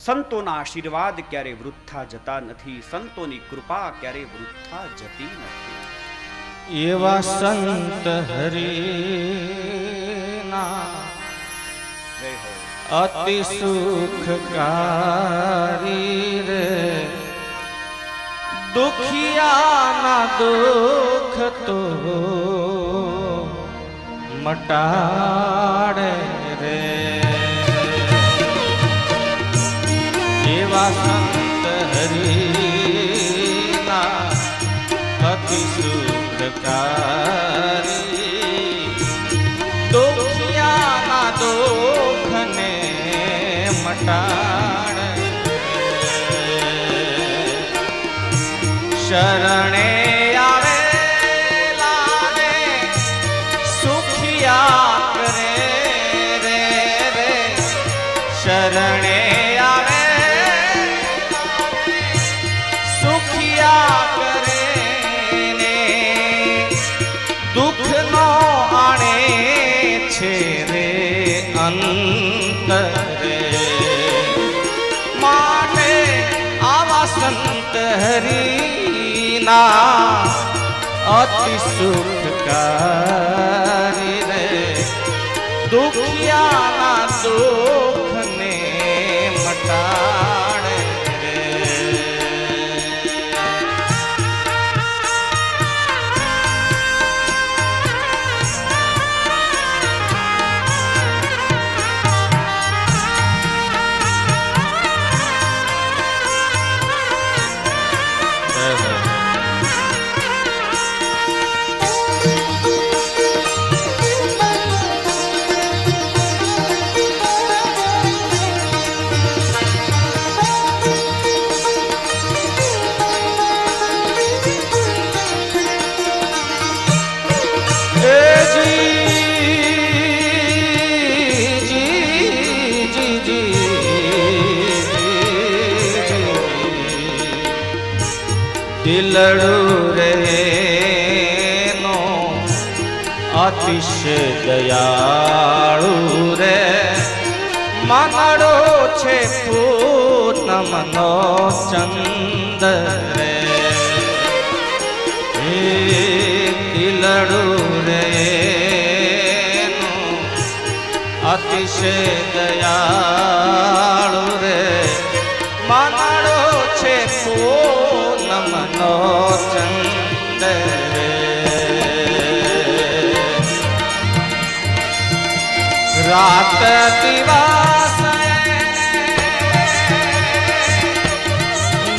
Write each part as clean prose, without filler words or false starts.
સંતોના આશીર્વાદ ક્યારે વૃથા જતા નથી, સંતોની કૃપા ક્યારે વૃથા જતી નથી. એવા સંત હરિના અતિ સુખકારી રે, દુખિયાના દુખ તો મટાડે રે. એવા સંત હરિના અતિ સુખકારી, દુખિયાના દુખને મટાડે. શરણે આવેલા ને સુખિયા કરે રે રે. શરણે સુખિયા કરે ને દુઃખ નો આણે છે રે અંત રે. માટે આવા સંત હરિના અતિ સુખકારી રે, દુખિયાના દુઃખને મટાડે. દિલડું રે નો અતિશય દયાળુ રે, મનડો છે પૂનમનો ચંદ રે. દિલડું રે નો અતિશય દયાળુ રે, મનડો છે પૂનમનો ચંદ રે. રાત દિવસ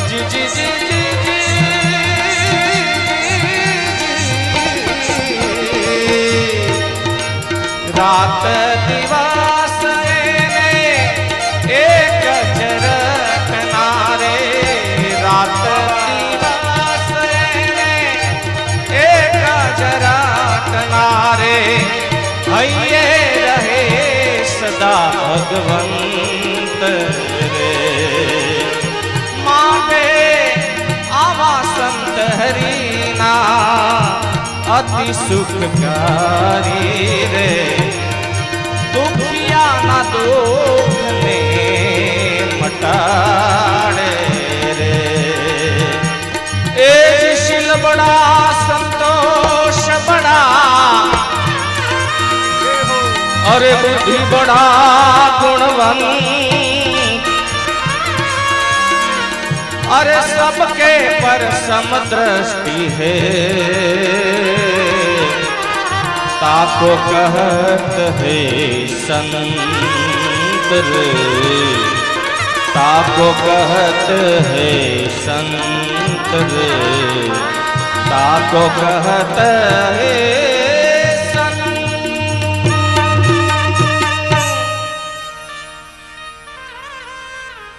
જી જી જી જી જી, રાત દિવસ એક જ રટનારે. રાત દિવસ એક જ રટનારે, હૈયે રહે સદા ભગવંત રે. માટે આવા સંત હરિના અતિ સુખકારી રે, દુખિયાના દુઃખને મટાડે રે. એ શીલ બડા સંતોષ બડા, अरे बुद्धि बड़ा गुणवंत, अरे सबके पर समदृष्टि है, ताको कहत है संत रे. ताको कहत है संत रे, ताको कहत है